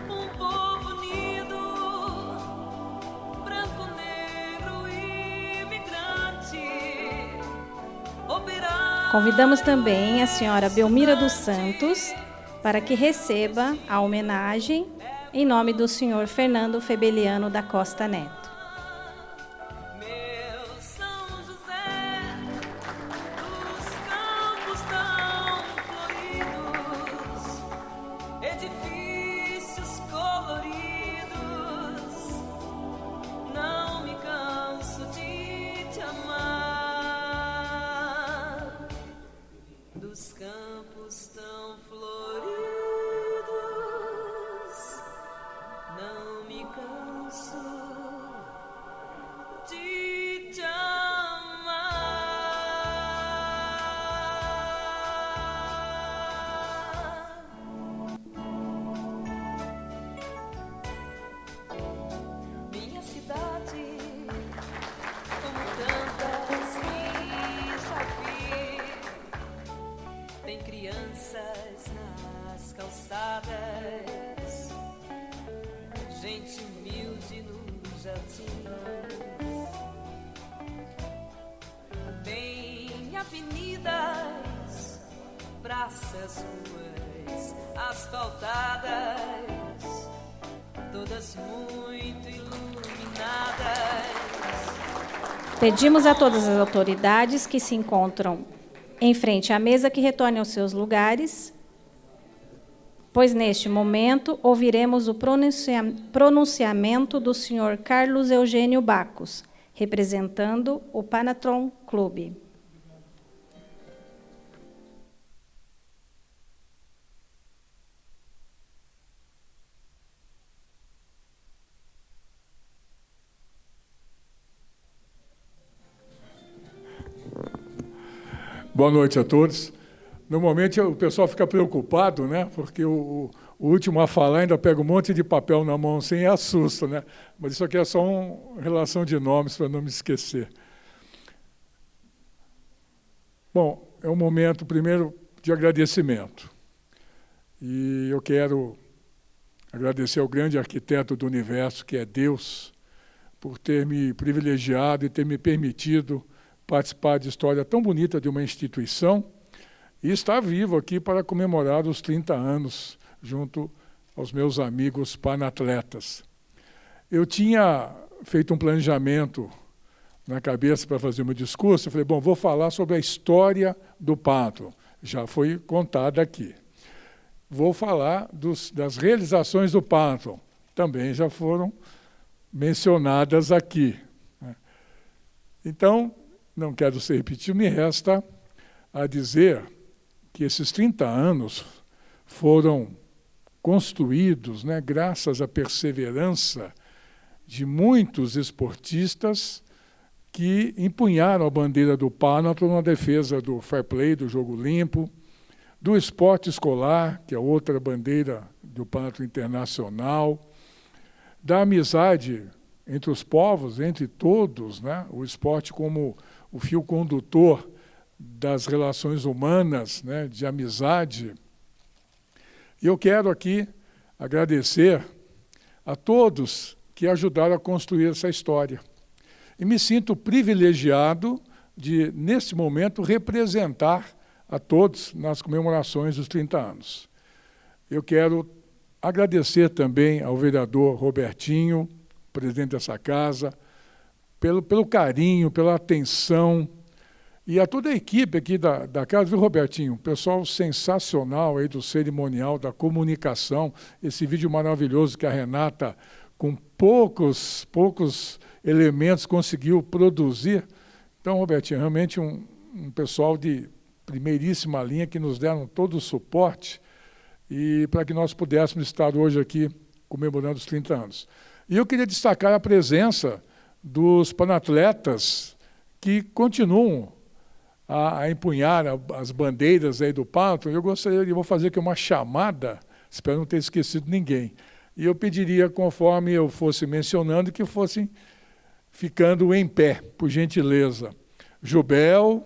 Um povo unido, branco, negro e imigrante. Operário.
Convidamos também a senhora Belmira dos Santos para que receba a homenagem em nome do senhor Fernando Febeliano da Costa Neto.
Meu São José, os campos tão floridos, edifícios coloridos, não me canso de te amar. Dos campos tão floridos, não me canso de te amar. Minha cidade, como tantas que já vi, tem crianças nas calçadas, gente humilde no jardim. Tem avenidas, praças, ruas asfaltadas, todas muito iluminadas.
Pedimos a todas as autoridades que se encontram em frente à mesa que retornem aos seus lugares, pois neste momento ouviremos o pronunciamento do senhor Carlos Eugênio Bacos, representando o Panatron Clube.
Boa noite a todos. Normalmente o pessoal fica preocupado, né? Porque o último a falar ainda pega um monte de papel na mão assim e assusta, né? Mas isso aqui é só uma relação de nomes para não me esquecer. Bom, é um momento, primeiro, de agradecimento. E eu quero agradecer ao grande arquiteto do universo, que é Deus, por ter me privilegiado e ter me permitido participar de história tão bonita de uma instituição e estar vivo aqui para comemorar os 30 anos junto aos meus amigos panatletas. Eu tinha feito um planejamento na cabeça para fazer o meu discurso. Eu falei, bom, vou falar sobre a história do Panathlon. Já foi contada aqui. Vou falar das realizações do Panathlon. Também já foram mencionadas aqui. Então, não quero ser repetido, me resta a dizer que esses 30 anos foram construídos, né, graças à perseverança de muitos esportistas que empunharam a bandeira do Panathlon na defesa do fair play, do jogo limpo, do esporte escolar, que é outra bandeira do Panathlon internacional, da amizade entre os povos, entre todos, né, o esporte como o fio condutor das relações humanas, né, de amizade. E eu quero aqui agradecer a todos que ajudaram a construir essa história. E me sinto privilegiado de, nesse momento, representar a todos nas comemorações dos 30 anos. Eu quero agradecer também ao vereador Robertinho, presidente dessa casa, pelo carinho, pela atenção E a toda a equipe aqui da casa, viu, Robertinho? Pessoal sensacional aí do cerimonial, da comunicação, esse vídeo maravilhoso que a Renata, com poucos elementos, conseguiu produzir. Então, Robertinho, realmente um pessoal de primeiríssima linha que nos deram todo o suporte e para que nós pudéssemos estar hoje aqui comemorando os 30 anos. E eu queria destacar a presença dos panatletas que continuam a empunhar as bandeiras aí do Panathon. Eu vou fazer aqui uma chamada, espero não ter esquecido ninguém. E eu pediria, conforme eu fosse mencionando, que fossem ficando em pé, por gentileza. Jubel,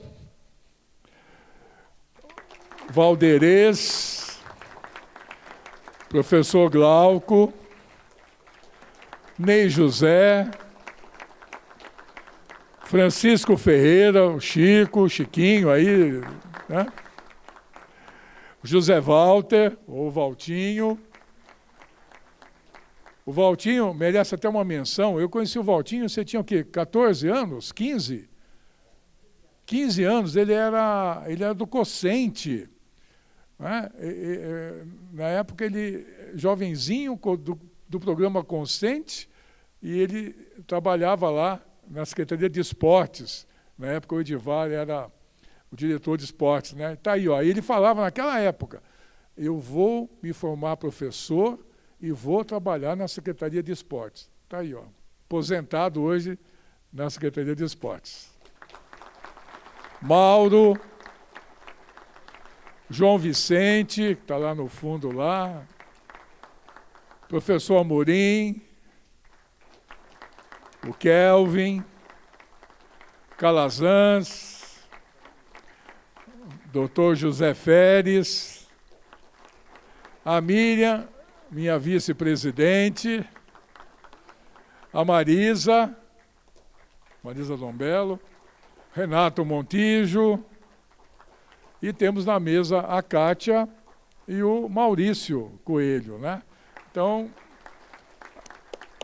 Valderez, professor Glauco, Ney José, Francisco Ferreira, o Chico, o Chiquinho aí, né? José Walter, ou Valtinho. O Valtinho merece até uma menção. Eu conheci o Valtinho, você tinha o quê? 14 anos? 15? 15 anos, ele era do Cocente. Né? Na época, ele, jovenzinho do programa Cocente, e ele trabalhava lá na Secretaria de Esportes. Na época, o Edivar era o diretor de esportes. Né? Tá aí, ó. Ele falava naquela época, eu vou me formar professor e vou trabalhar na Secretaria de Esportes. Está aí, ó, aposentado hoje na Secretaria de Esportes. Mauro, João Vicente, que está lá no fundo lá, professor Amorim, o Kelvin, Calazans, doutor José Feres, a Miriam, minha vice-presidente, a Marisa Lombello, Renato Montijo, e temos na mesa a Kátia e o Maurício Coelho, né? Então,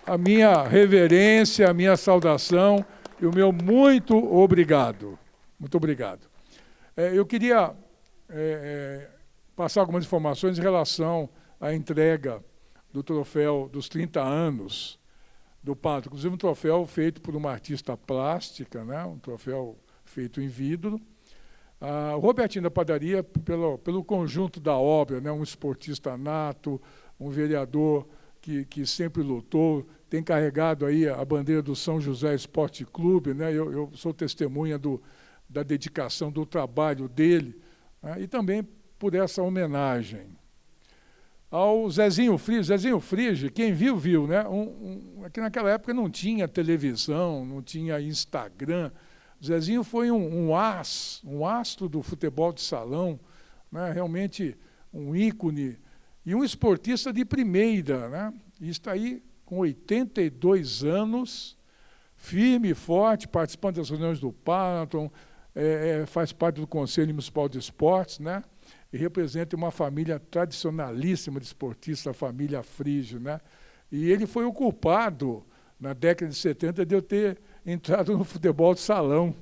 a minha reverência, a minha saudação e o meu muito obrigado. Muito obrigado. Eu queria passar algumas informações em relação à entrega do troféu dos 30 anos do Panathon. Inclusive um troféu feito por uma artista plástica, né? Um troféu feito em vidro. O Robertinho da Padaria, pelo conjunto da obra, né? Um esportista nato, um vereador que sempre lutou, tem carregado aí a bandeira do São José Esporte Clube, né? Eu sou testemunha da dedicação, do trabalho dele, né? E também por essa homenagem. Ao Zezinho Frige, quem viu, né? Aqui naquela época não tinha televisão, não tinha Instagram. O Zezinho foi um astro do futebol de salão, né? Realmente um ícone e um esportista de primeira, né? E está aí com 82 anos, firme e forte, participando das reuniões do Panathon, faz parte do Conselho Municipal de Esportes, né? E representa uma família tradicionalíssima de esportistas, a família Frige, né? E ele foi o culpado, na década de 70, de eu ter entrado no futebol de salão,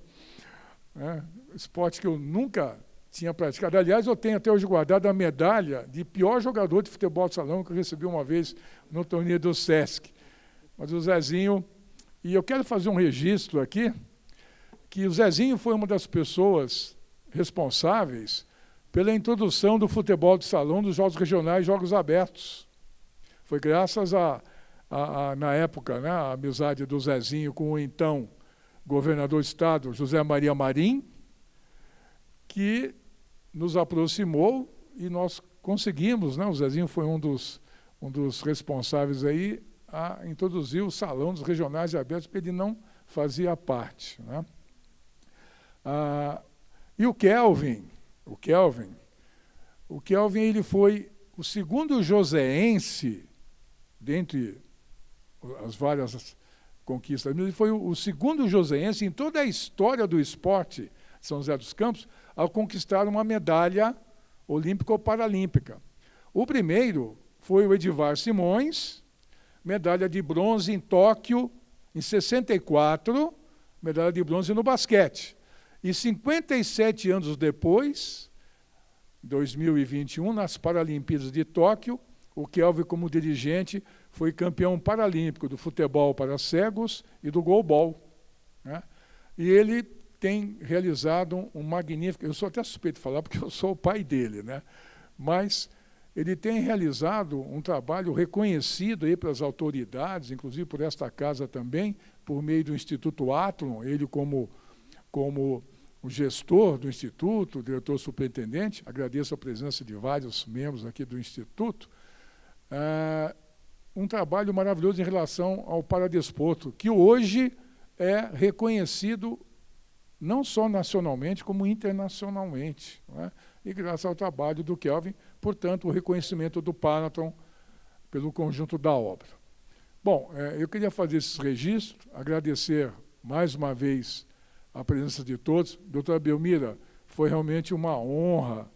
né? Esporte que eu nunca tinha praticado. Aliás, eu tenho até hoje guardado a medalha de pior jogador de futebol de salão que eu recebi uma vez no torneio do Sesc. Mas o Zezinho... E eu quero fazer um registro aqui, que o Zezinho foi uma das pessoas responsáveis pela introdução do futebol de salão dos Jogos Regionais e Jogos Abertos. Foi graças na época, né, a amizade do Zezinho com o então governador do estado, José Maria Marim, que nos aproximou e nós conseguimos, né, o Zezinho foi um dos responsáveis aí a introduzir o salão dos regionais e abertos, porque ele não fazia parte, né? E o Kelvin, ele foi o segundo joseense, dentre as várias conquistas, ele foi o segundo joseense em toda a história do esporte de São José dos Campos a conquistar uma medalha olímpica ou paralímpica. O primeiro foi o Edivar Simões, medalha de bronze em Tóquio, em 64, medalha de bronze no basquete. E 57 anos depois, 2021, nas Paralimpíadas de Tóquio, o Kelvin, como dirigente, foi campeão paralímpico do futebol para cegos e do goalball, né? E ele tem realizado um magnífico... Eu sou até suspeito de falar, porque eu sou o pai dele, né? Mas ele tem realizado um trabalho reconhecido aí pelas autoridades, inclusive por esta casa também, por meio do Instituto Athlon, ele como o gestor do Instituto, o diretor superintendente, agradeço a presença de vários membros aqui do Instituto, um trabalho maravilhoso em relação ao paradesporto, que hoje é reconhecido não só nacionalmente, como internacionalmente, né? E graças ao trabalho do Kelvin, portanto, o reconhecimento do Panathlon pelo conjunto da obra. Bom, eu queria fazer esses registros, agradecer mais uma vez a presença de todos. Doutora Belmira, foi realmente uma honra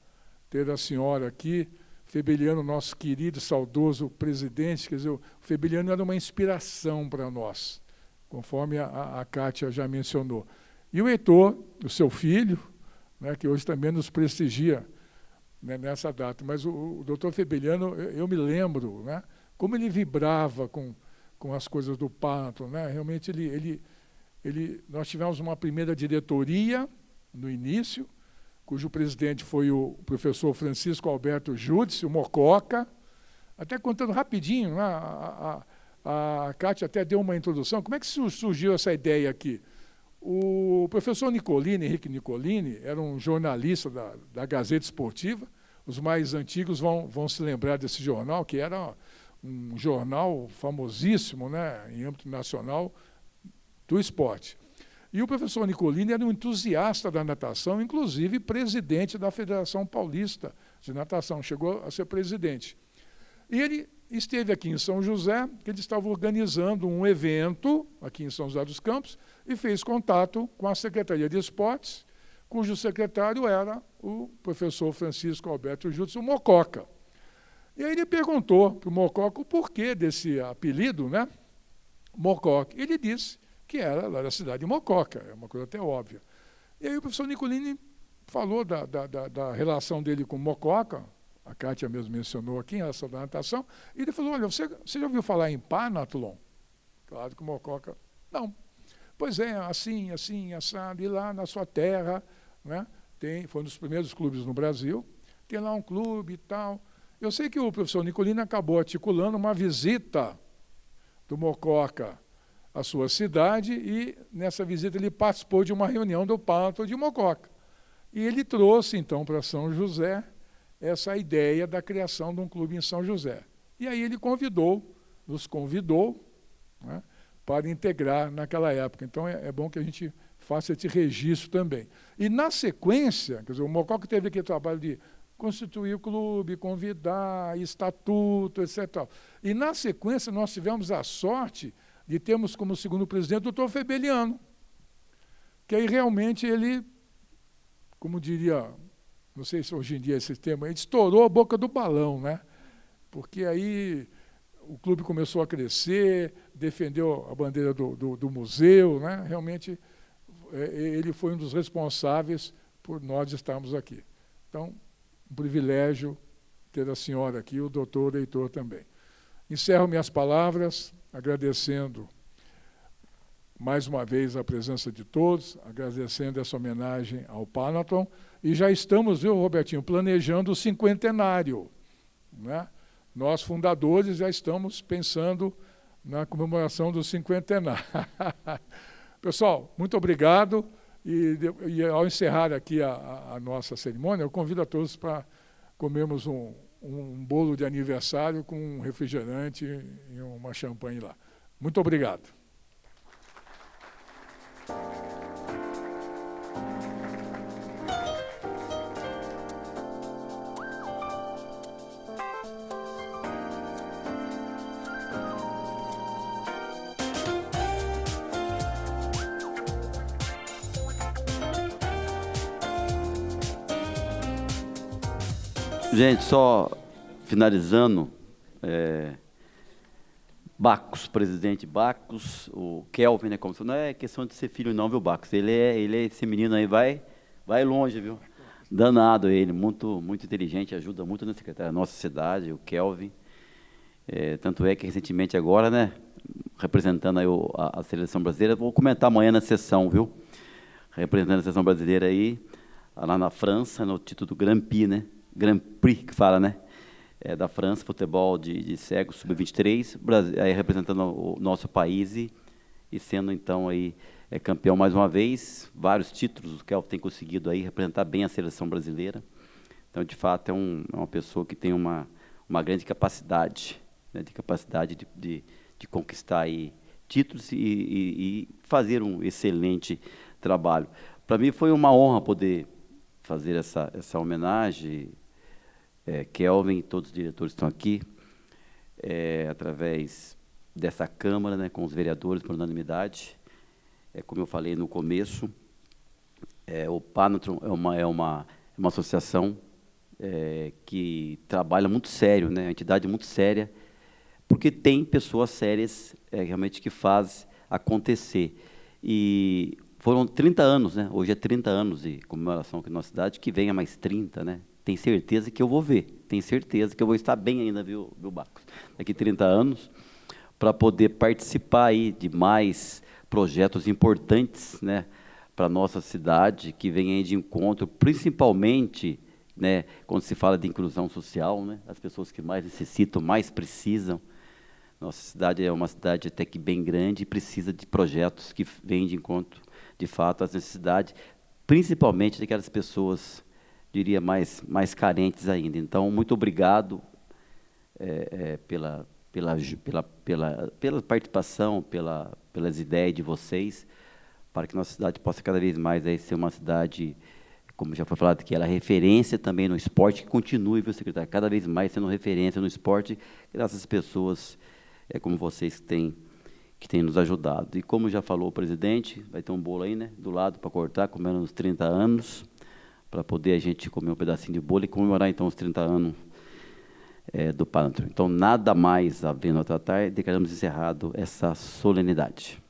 ter a senhora aqui. Febeliano, nosso querido, saudoso presidente, quer dizer, o Febeliano era uma inspiração para nós, conforme a Kátia já mencionou. E o Heitor, o seu filho, né, que hoje também nos prestigia, né, nessa data. Mas o doutor Febeliano, eu me lembro, né, como ele vibrava com as coisas do Panathlon, né? Realmente nós tivemos uma primeira diretoria no início, cujo presidente foi o professor Francisco Alberto Júdice, o Mococa. Até contando rapidinho, né, a Kátia até deu uma introdução. Como é que surgiu essa ideia aqui? O professor Nicolini, Henrique Nicolini, era um jornalista da Gazeta Esportiva. Os mais antigos vão se lembrar desse jornal, que era um jornal famosíssimo, né, em âmbito nacional do esporte. E o professor Nicolini era um entusiasta da natação, inclusive presidente da Federação Paulista de Natação, chegou a ser presidente. E ele esteve aqui em São José, que ele estava organizando um evento aqui em São José dos Campos e fez contato com a Secretaria de Esportes, cujo secretário era o professor Francisco Alberto Júdice, o Mococa. E aí ele perguntou para o Mococa o porquê desse apelido, né? Mococa. Ele disse que era lá da cidade de Mococa, é uma coisa até óbvia. E aí o professor Nicolini falou da relação dele com Mococa, a Kátia mesmo mencionou aqui em relação à natação, e ele falou, olha, você já ouviu falar em Panathlon? Claro que o Mococa, não. Pois é, assim, assado, e lá na sua terra, né, foi um dos primeiros clubes no Brasil, tem lá um clube e tal. Eu sei que o professor Nicolini acabou articulando uma visita do Mococa à sua cidade e, nessa visita, ele participou de uma reunião do Panathlon de Mococa. E ele trouxe, então, para São José essa ideia da criação de um clube em São José. E aí ele nos convidou, né, para integrar naquela época. Então, é bom que a gente faça esse registro também. E, na sequência, quer dizer, o Mococa teve aquele trabalho de constituir o clube, convidar, estatuto, etc. E, na sequência, nós tivemos a sorte de termos como segundo presidente o doutor Febeliano, que aí realmente ele, como diria, não sei se hoje em dia esse termo, ele estourou a boca do balão, né? Porque aí o clube começou a crescer, defendeu a bandeira do museu, né? Realmente ele foi um dos responsáveis por nós estarmos aqui. Então, um privilégio ter a senhora aqui, o doutor Heitor também. Encerro minhas palavras, agradecendo mais uma vez a presença de todos, agradecendo essa homenagem ao Panathlon, e já estamos, viu, Robertinho, planejando o cinquentenário, né? Nós, fundadores, já estamos pensando na comemoração do cinquentenário. Pessoal, muito obrigado, e ao encerrar aqui a nossa cerimônia, eu convido a todos para comermos um bolo de aniversário com um refrigerante e uma champanhe lá. Muito obrigado.
Gente, só finalizando, Bacos, presidente Bacos, o Kelvin, né, como não é questão de ser filho não, viu, Bacos? Ele é esse menino aí, vai longe, viu? Danado ele, muito inteligente, ajuda muito na secretaria da nossa cidade, o Kelvin. Tanto é que recentemente agora, né, representando aí a seleção brasileira, vou comentar amanhã na sessão, viu? Representando a seleção brasileira aí, lá na França, no título do Grand Prix, né? Grand Prix que fala, né? Da França, futebol de cegos, sub-23, aí representando o nosso país e sendo então aí campeão mais uma vez, vários títulos que ele tem conseguido aí representar bem a seleção brasileira. Então, de fato, é uma pessoa que tem uma grande capacidade, né, de conquistar aí títulos e fazer um excelente trabalho. Para mim foi uma honra poder fazer essa homenagem. Kelvin, todos os diretores estão aqui, através dessa Câmara, né, com os vereadores por unanimidade. Como eu falei no começo, o Panatron é uma associação que trabalha muito sério, né, uma entidade muito séria, porque tem pessoas sérias realmente que fazem acontecer. E foram 30 anos, né, hoje é 30 anos de comemoração aqui na nossa cidade, que venha mais 30, né? Tenho certeza que eu vou ver, tenho certeza que eu vou estar bem ainda, viu Bacos? Daqui 30 anos, para poder participar aí de mais projetos importantes, né, para a nossa cidade, que vem aí de encontro, principalmente, né, quando se fala de inclusão social, né, as pessoas que mais necessitam, mais precisam. Nossa cidade é uma cidade até que bem grande e precisa de projetos que vêm de encontro, de fato, às necessidades, principalmente daquelas pessoas, diria, mais carentes ainda. Então, muito obrigado pela participação, pelas ideias de vocês, para que nossa cidade possa cada vez mais aí ser uma cidade, como já foi falado aqui, ela é referência também no esporte, que continue, viu, secretário, cada vez mais sendo referência no esporte, graças às pessoas como vocês que têm nos ajudado. E como já falou o presidente, vai ter um bolo aí, né, do lado para cortar, comendo os 30 anos, para poder a gente comer um pedacinho de bolo e comemorar, então, os 30 anos do Panatron. Então, nada mais havendo a tratar, declaramos encerrado essa solenidade.